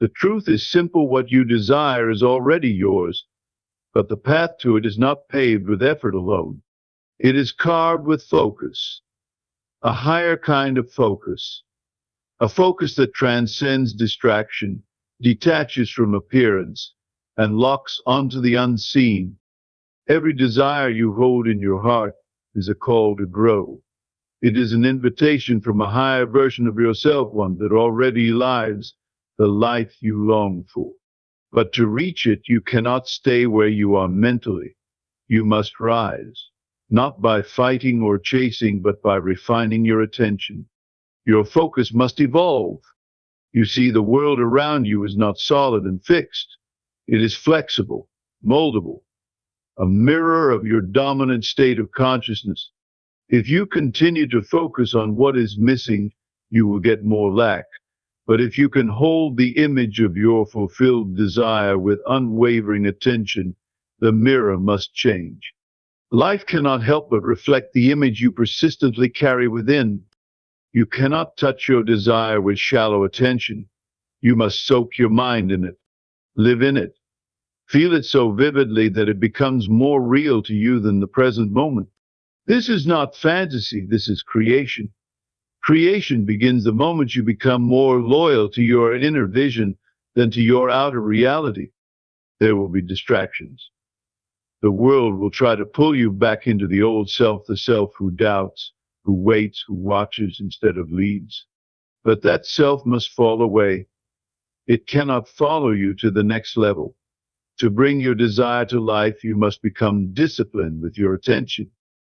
The truth is simple: what you desire is already yours, but the path to it is not paved with effort alone. It is carved with focus, a higher kind of focus, a focus that transcends distraction, detaches from appearance, and locks onto the unseen. Every desire you hold in your heart is a call to grow. It is an invitation from a higher version of yourself, one that already lives the life you long for. But to reach it, you cannot stay where you are mentally. You must rise, not by fighting or chasing, but by refining your attention. Your focus must evolve. You see, the world around you is not solid and fixed. It is flexible, moldable, a mirror of your dominant state of consciousness. If you continue to focus on what is missing, you will get more lack. But if you can hold the image of your fulfilled desire with unwavering attention, the mirror must change. Life cannot help but reflect the image you persistently carry within. You cannot touch your desire with shallow attention. You must soak your mind in it, live in it, feel it so vividly that it becomes more real to you than the present moment. This is not fantasy, this is creation. Creation begins the moment you become more loyal to your inner vision than to your outer reality. There will be distractions. The world will try to pull you back into the old self, the self who doubts, who waits, who watches instead of leads. But that self must fall away. It cannot follow you to the next level. To bring your desire to life, you must become disciplined with your attention.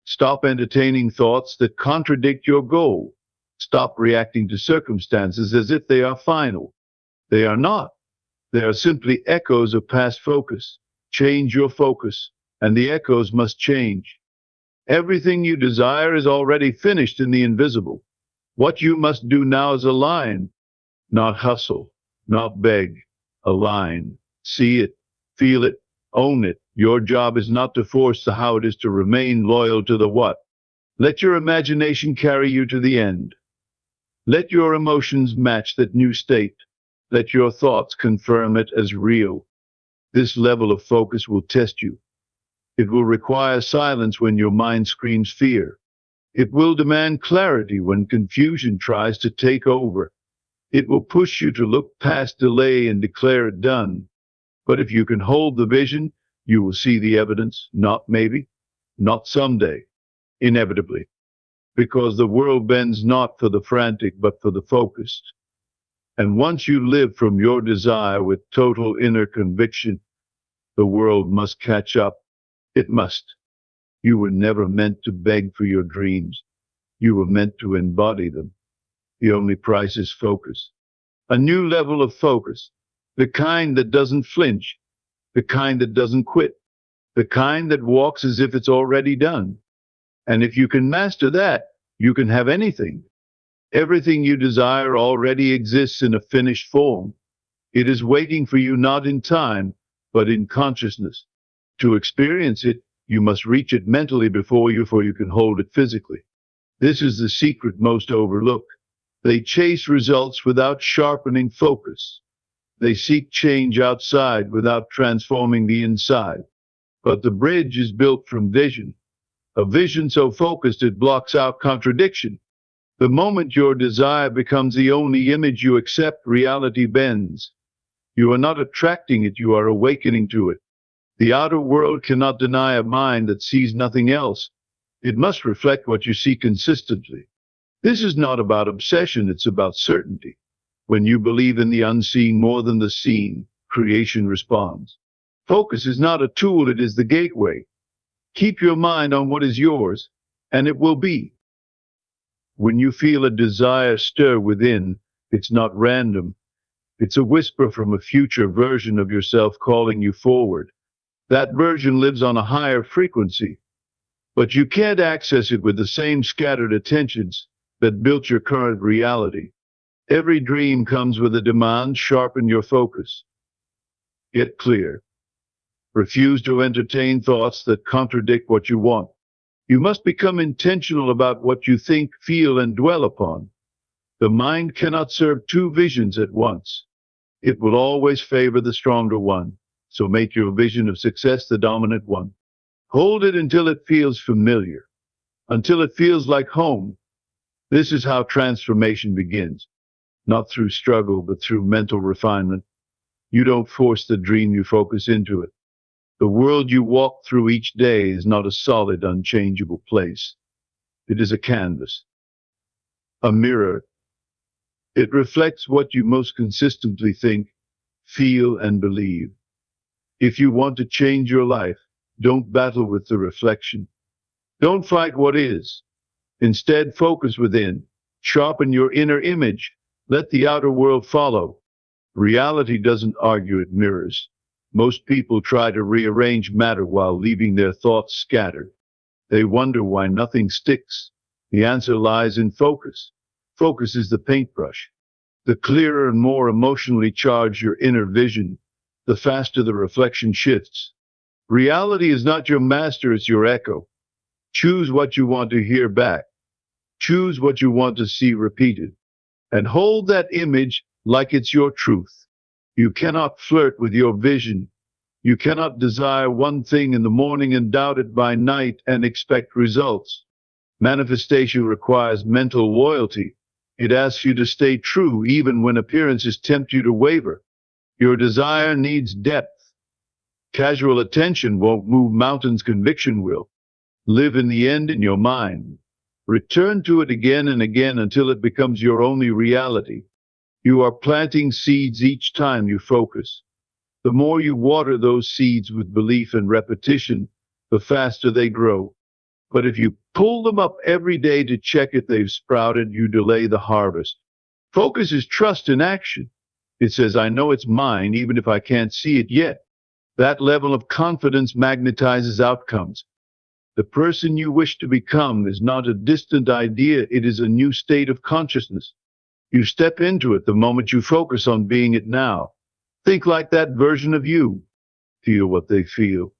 Stop entertaining thoughts that contradict your goal. Stop reacting to circumstances as if they are final. They are not. They are simply echoes of past focus. Change your focus, and the echoes must change. Everything you desire is already finished in the invisible. What you must do now is align, not hustle, not beg. Align. See it, feel it, own it. Your job is not to force the how, it is to remain loyal to the what. Let your imagination carry you to the end. Let your emotions match that new state. Let your thoughts confirm it as real. This level of focus will test you. It will require silence when your mind screams fear. It will demand clarity when confusion tries to take over. It will push you to look past delay and declare it done. But if you can hold the vision, you will see the evidence, not maybe, not someday, inevitably. Because the world bends not for the frantic, but for the focused. And once you live from your desire with total inner conviction, the world must catch up. It must. You were never meant to beg for your dreams. You were meant to embody them. The only price is focus. A new level of focus. The kind that doesn't flinch. The kind that doesn't quit. The kind that walks as if it's already done. And if you can master that, you can have anything. Everything you desire already exists in a finished form. It is waiting for you not in time, but in consciousness. To experience it, you must reach it mentally before you can hold it physically. This is the secret most overlooked. They chase results without sharpening focus. They seek change outside without transforming the inside. But the bridge is built from vision. A vision so focused it blocks out contradiction. The moment your desire becomes the only image you accept, reality bends. You are not attracting it, you are awakening to it. The outer world cannot deny a mind that sees nothing else. It must reflect what you see consistently. This is not about obsession, it's about certainty. When you believe in the unseen more than the seen, creation responds. Focus is not a tool, it is the gateway. Keep your mind on what is yours, and it will be. When you feel a desire stir within, it's not random. It's a whisper from a future version of yourself calling you forward. That version lives on a higher frequency, but you can't access it with the same scattered attentions that built your current reality. Every dream comes with a demand: sharpen your focus. Get clear. Refuse to entertain thoughts that contradict what you want. You must become intentional about what you think, feel, and dwell upon. The mind cannot serve two visions at once. It will always favor the stronger one. So make your vision of success the dominant one. Hold it until it feels familiar, until it feels like home. This is how transformation begins, not through struggle, but through mental refinement. You don't force the dream, you focus into it. The world you walk through each day is not a solid, unchangeable place. It is a canvas, a mirror. It reflects what you most consistently think, feel, and believe. If you want to change your life, don't battle with the reflection. Don't fight what is. Instead, focus within. Sharpen your inner image. Let the outer world follow. Reality doesn't argue, it mirrors. Most people try to rearrange matter while leaving their thoughts scattered. They wonder why nothing sticks. The answer lies in focus. Focus is the paintbrush. The clearer and more emotionally charged your inner vision, the faster the reflection shifts. Reality is not your master, it's your echo. Choose what you want to hear back. Choose what you want to see repeated. And hold that image like it's your truth. You cannot flirt with your vision. You cannot desire one thing in the morning and doubt it by night and expect results. Manifestation requires mental loyalty. It asks you to stay true even when appearances tempt you to waver. Your desire needs depth. Casual attention won't move mountains, conviction will. Live in the end in your mind. Return to it again and again until it becomes your only reality. You are planting seeds each time you focus. The more you water those seeds with belief and repetition, the faster they grow. But if you pull them up every day to check if they've sprouted, you delay the harvest. Focus is trust in action. It says, I know it's mine, even if I can't see it yet. That level of confidence magnetizes outcomes. The person you wish to become is not a distant idea, it is a new state of consciousness. You step into it the moment you focus on being it now. Think like that version of you. Feel what they feel.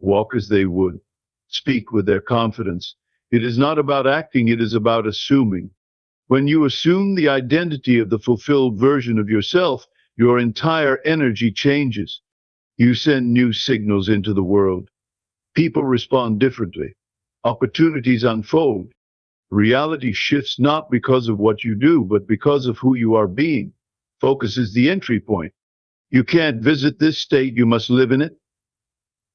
Walk as they would. Speak with their confidence. It is not about acting, it is about assuming. When you assume the identity of the fulfilled version of yourself, your entire energy changes. You send new signals into the world. People respond differently. Opportunities unfold. Reality shifts not because of what you do, but because of who you are being. Focus is the entry point. You can't visit this state, you must live in it.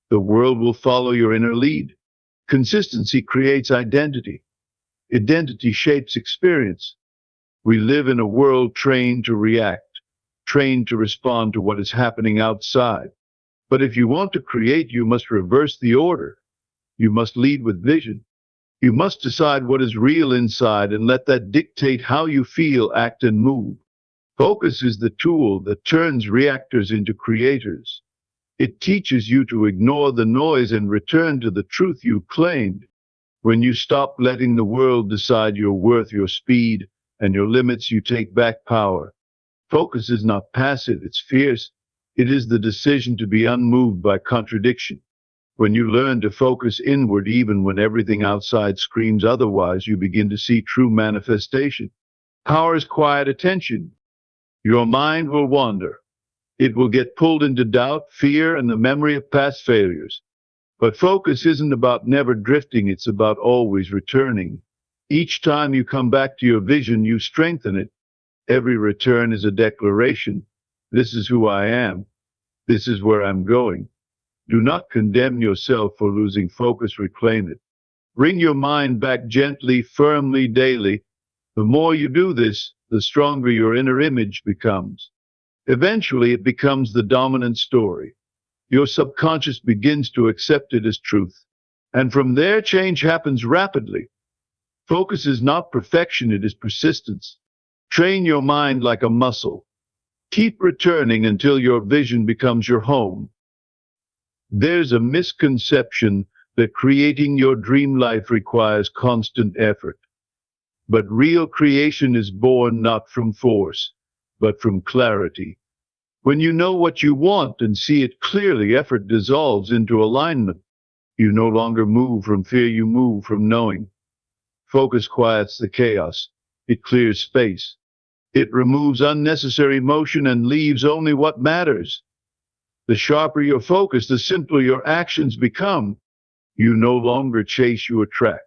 The world will follow your inner lead. Consistency creates identity. Identity shapes experience. We live in a world trained to react, trained to respond to what is happening outside. But if you want to create, you must reverse the order. You must lead with vision. You must decide what is real inside and let that dictate how you feel, act, and move. Focus is the tool that turns reactors into creators. It teaches you to ignore the noise and return to the truth you claimed. When you stop letting the world decide your worth, your speed, and your limits, you take back power. Focus is not passive, it's fierce. It is the decision to be unmoved by contradiction. When you learn to focus inward even when everything outside screams otherwise, you begin to see true manifestation. Power is quiet attention. Your mind will wander. It will get pulled into doubt, fear, and the memory of past failures. But focus isn't about never drifting, it's about always returning. Each time you come back to your vision, you strengthen it. Every return is a declaration. This is who I am. This is where I'm going. Do not condemn yourself for losing focus, reclaim it. Bring your mind back gently, firmly, daily. The more you do this, the stronger your inner image becomes. Eventually, it becomes the dominant story. Your subconscious begins to accept it as truth. And from there, change happens rapidly. Focus is not perfection, it is persistence. Train your mind like a muscle. Keep returning until your vision becomes your home. There's a misconception that creating your dream life requires constant effort. But real creation is born not from force, but from clarity. When you know what you want and see it clearly, effort dissolves into alignment. You no longer move from fear, you move from knowing. Focus quiets the chaos. It clears space. It removes unnecessary motion and leaves only what matters. The sharper your focus, the simpler your actions become. You no longer chase, you attract.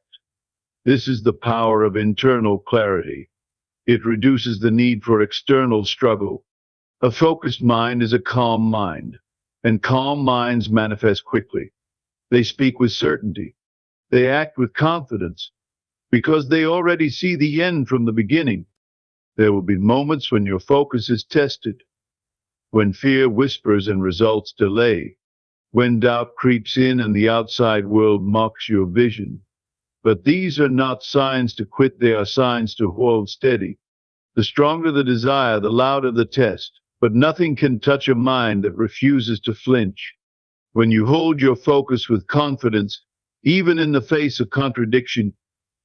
This is the power of internal clarity. It reduces the need for external struggle. A focused mind is a calm mind, and calm minds manifest quickly. They speak with certainty. They act with confidence because they already see the end from the beginning. There will be moments when your focus is tested, when fear whispers and results delay, when doubt creeps in and the outside world mocks your vision. But these are not signs to quit, they are signs to hold steady. The stronger the desire, the louder the test, but nothing can touch a mind that refuses to flinch. When you hold your focus with confidence, even in the face of contradiction,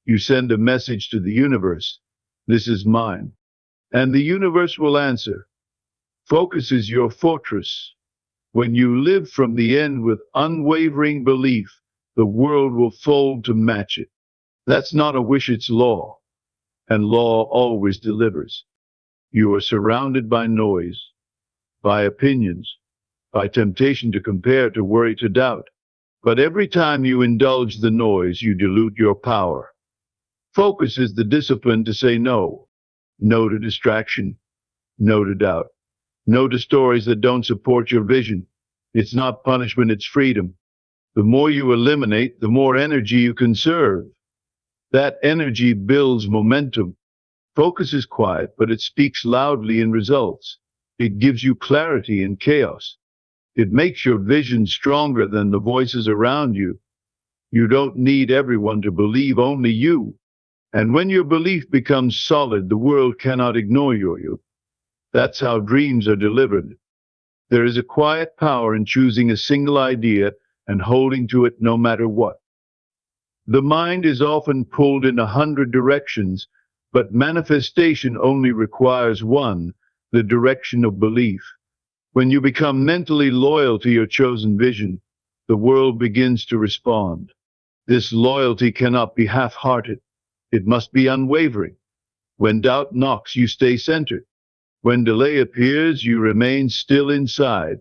you send a message to the universe. This is mine. And the universe will answer. Focus is your fortress. When you live from the end with unwavering belief, the world will fold to match it. That's not a wish, it's law. And law always delivers. You are surrounded by noise, by opinions, by temptation to compare, to worry, to doubt. But every time you indulge the noise, you dilute your power. Focus is the discipline to say no. No to distraction. No to doubt. No to stories that don't support your vision. It's not punishment, it's freedom. The more you eliminate, the more energy you conserve. That energy builds momentum. Focus is quiet, but it speaks loudly in results. It gives you clarity in chaos. It makes your vision stronger than the voices around you. You don't need everyone to believe, only you. And when your belief becomes solid, the world cannot ignore you. That's how dreams are delivered. There is a quiet power in choosing a single idea and holding to it no matter what. The mind is often pulled in 100 directions, but manifestation only requires one, the direction of belief. When you become mentally loyal to your chosen vision, the world begins to respond. This loyalty cannot be half-hearted. It must be unwavering. When doubt knocks, you stay centered. When delay appears, you remain still inside.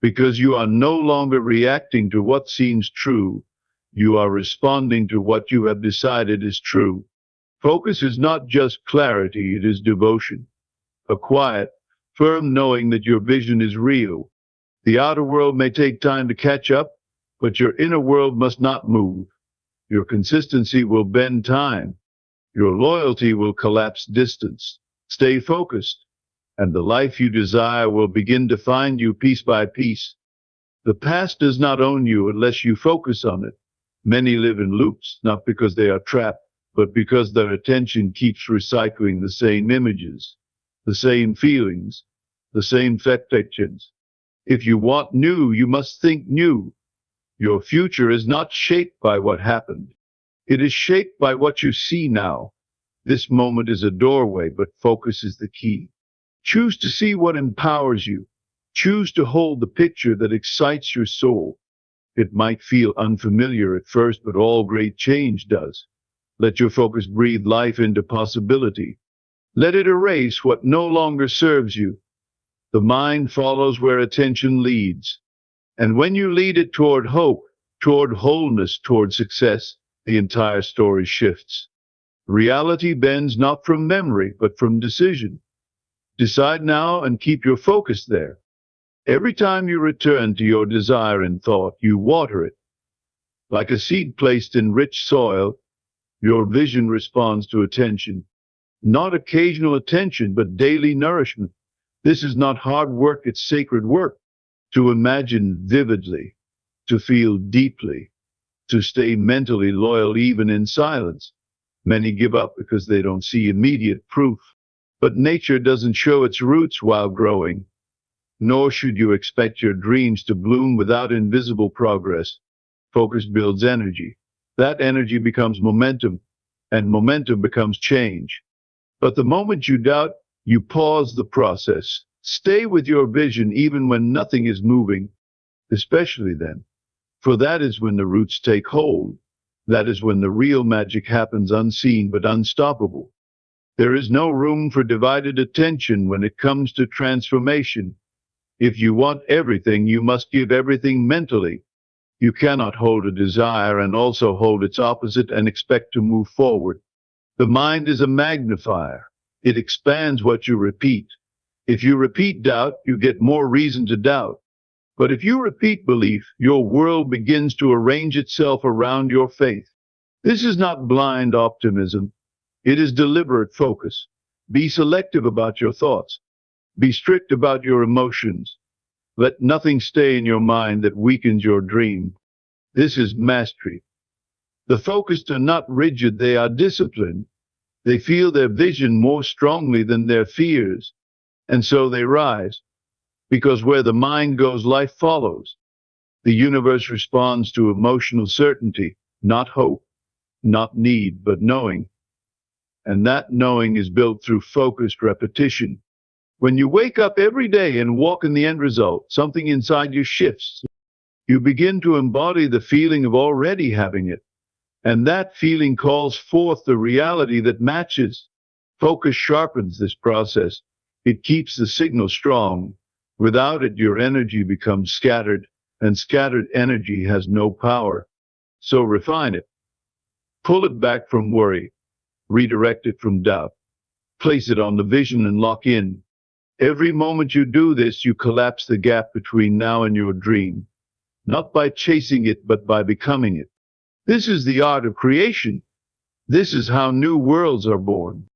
Because you are no longer reacting to what seems true. You are responding to what you have decided is true. Focus is not just clarity, it is devotion. A quiet, firm knowing that your vision is real. The outer world may take time to catch up, but your inner world must not move. Your consistency will bend time. Your loyalty will collapse distance. Stay focused, and the life you desire will begin to find you piece by piece. The past does not own you unless you focus on it. Many live in loops, not because they are trapped, but because their attention keeps recycling the same images, the same feelings, the same expectations. If you want new, you must think new. Your future is not shaped by what happened. It is shaped by what you see now. This moment is a doorway, but focus is the key. Choose to see what empowers you. Choose to hold the picture that excites your soul. It might feel unfamiliar at first, but all great change does. Let your focus breathe life into possibility. Let it erase what no longer serves you. The mind follows where attention leads. And when you lead it toward hope, toward wholeness, toward success, the entire story shifts. Reality bends not from memory, but from decision. Decide now and keep your focus there. Every time you return to your desire in thought, you water it. Like a seed placed in rich soil, your vision responds to attention. Not occasional attention, but daily nourishment. This is not hard work, it's sacred work. To imagine vividly, to feel deeply, to stay mentally loyal even in silence. Many give up because they don't see immediate proof. But nature doesn't show its roots while growing. Nor should you expect your dreams to bloom without invisible progress. Focus builds energy. That energy becomes momentum, and momentum becomes change. But the moment you doubt, you pause the process. Stay with your vision even when nothing is moving, especially then. For that is when the roots take hold. That is when the real magic happens, unseen but unstoppable. There is no room for divided attention when it comes to transformation. If you want everything, you must give everything mentally. You cannot hold a desire and also hold its opposite and expect to move forward. The mind is a magnifier. It expands what you repeat. If you repeat doubt, you get more reason to doubt. But if you repeat belief, your world begins to arrange itself around your faith. This is not blind optimism. It is deliberate focus. Be selective about your thoughts. Be strict about your emotions. Let nothing stay in your mind that weakens your dream. This is mastery. The focused are not rigid, they are disciplined. They feel their vision more strongly than their fears, and so they rise. Because where the mind goes, life follows. The universe responds to emotional certainty, not hope, not need, but knowing. And that knowing is built through focused repetition. When you wake up every day and walk in the end result, something inside you shifts. You begin to embody the feeling of already having it. And that feeling calls forth the reality that matches. Focus sharpens this process. It keeps the signal strong. Without it, your energy becomes scattered, and scattered energy has no power. So refine it. Pull it back from worry. Redirect it from doubt. Place it on the vision and lock in. Every moment you do this, you collapse the gap between now and your dream. Not by chasing it, but by becoming it. This is the art of creation. This is how new worlds are born.